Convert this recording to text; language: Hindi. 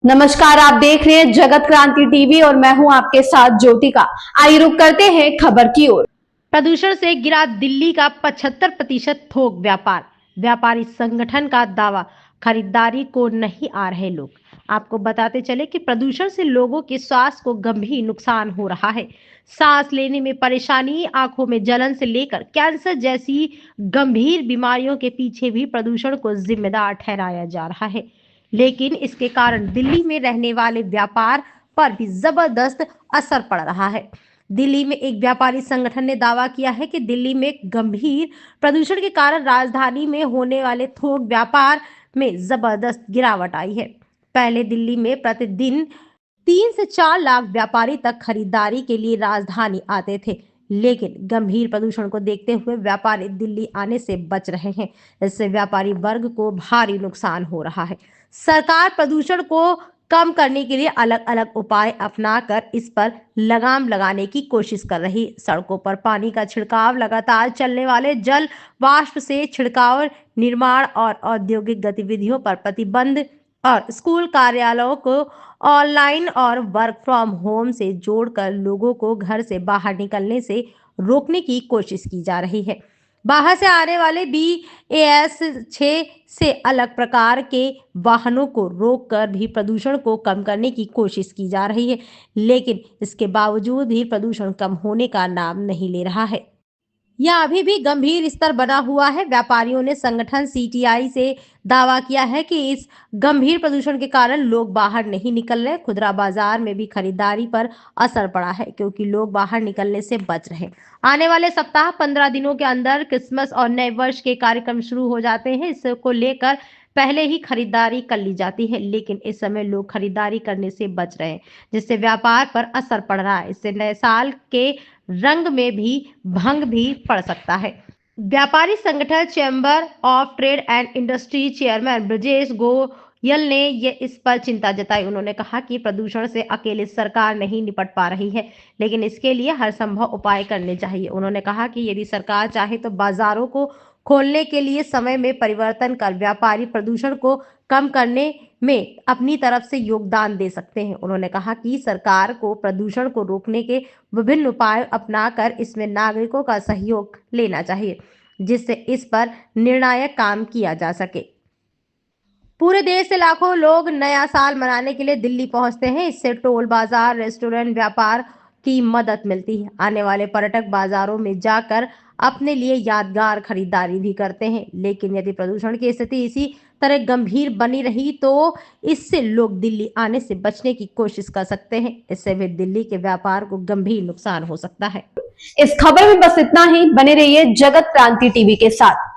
नमस्कार, आप देख रहे हैं जगत क्रांति टीवी और मैं हूं आपके साथ ज्योतिका। आइए रुक करते हैं खबर की ओर। प्रदूषण से गिरा दिल्ली का 75% थोक व्यापार। व्यापारी संगठन का दावा, खरीदारी को नहीं आ रहे लोग। आपको बताते चले कि प्रदूषण से लोगों के स्वास्थ्य को गंभीर नुकसान हो रहा है। सांस लेने में परेशानी, आंखों में जलन से लेकर कैंसर जैसी गंभीर बीमारियों के पीछे भी प्रदूषण को जिम्मेदार ठहराया जा रहा है। लेकिन इसके कारण दिल्ली में रहने वाले व्यापार पर भी जबरदस्त असर पड़ रहा है। दिल्ली में एक व्यापारी संगठन ने दावा किया है कि दिल्ली में गंभीर प्रदूषण के कारण राजधानी में होने वाले थोक व्यापार में जबरदस्त गिरावट आई है। पहले दिल्ली में प्रतिदिन 3 से 4 लाख व्यापारी तक खरीदारी के लिए राजधानी आते थे, लेकिन गंभीर प्रदूषण को देखते हुए व्यापारी दिल्ली आने से बच रहे हैं। इससे व्यापारी वर्ग को भारी नुकसान हो रहा है। सरकार प्रदूषण को कम करने के लिए अलग अलग उपाय अपनाकर इस पर लगाम लगाने की कोशिश कर रही। सड़कों पर पानी का छिड़काव, लगातार चलने वाले जल वाष्प से छिड़काव, निर्माण और औद्योगिक गतिविधियों पर प्रतिबंध और स्कूल कार्यालयों को ऑनलाइन और वर्क फ्रॉम होम से जोड़कर लोगों को घर से बाहर निकलने से रोकने की कोशिश की जा रही है। बाहर से आने वाले BS6 से अलग प्रकार के वाहनों को रोककर भी प्रदूषण को कम करने की कोशिश की जा रही है, लेकिन इसके बावजूद भी प्रदूषण कम होने का नाम नहीं ले रहा है। यह अभी भी गंभीर स्तर बना हुआ है। व्यापारियों ने संगठन CTI से दावा किया है कि इस गंभीर प्रदूषण के कारण लोग बाहर नहीं निकल रहे। खुदरा बाजार में भी खरीदारी पर असर पड़ा है, क्योंकि लोग बाहर निकलने से बच रहे। आने वाले सप्ताह 15 दिनों के अंदर क्रिसमस और नए वर्ष के कार्यक्रम शुरू हो जाते हैं। इसको लेकर पहले ही खरीदारी कर ली जाती है, लेकिन इस समय लोग खरीदारी करने से बच रहे हैं, जिससे व्यापार पर असर पड़ रहा है। इससे नए साल के रंग में भी भंग भी पड़ सकता है। व्यापारी संगठन chamber of trade and industry chairman Brajesh Goyal ने ये इस पर चिंता जताई। उन्होंने कहा कि प्रदूषण से अकेले सरकार नहीं निपट पा रही है, लेकिन इसके लिए हर संभव उपाय करने चाहिए। उन्होंने कहा कि यदि सरकार चाहे तो बाजारों को खोलने के लिए समय में परिवर्तन कर व्यापारी प्रदूषण को कम करने में अपनी तरफ से योगदान दे सकते हैं। उन्होंने कहा कि सरकार को प्रदूषण को रोकने के विभिन्न उपाय अपनाकर इसमें नागरिकों का सहयोग लेना चाहिए, जिससे इस पर निर्णायक काम किया जा सके। पूरे देश से लाखों लोग नया साल मनाने के लिए दिल्ली पहुंचते हैं। इससे टोल बाजार, रेस्टोरेंट व्यापार की मदद मिलती है। आने वाले पर्यटक बाजारों में जाकर अपने लिए यादगार खरीदारी भी करते हैं। लेकिन यदि प्रदूषण की स्थिति इसी तरह गंभीर बनी रही तो इससे लोग दिल्ली आने से बचने की कोशिश कर सकते हैं। इससे भी दिल्ली के व्यापार को गंभीर नुकसान हो सकता है। इस खबर में बस इतना ही। बने रहिए जगत क्रांति टीवी के साथ।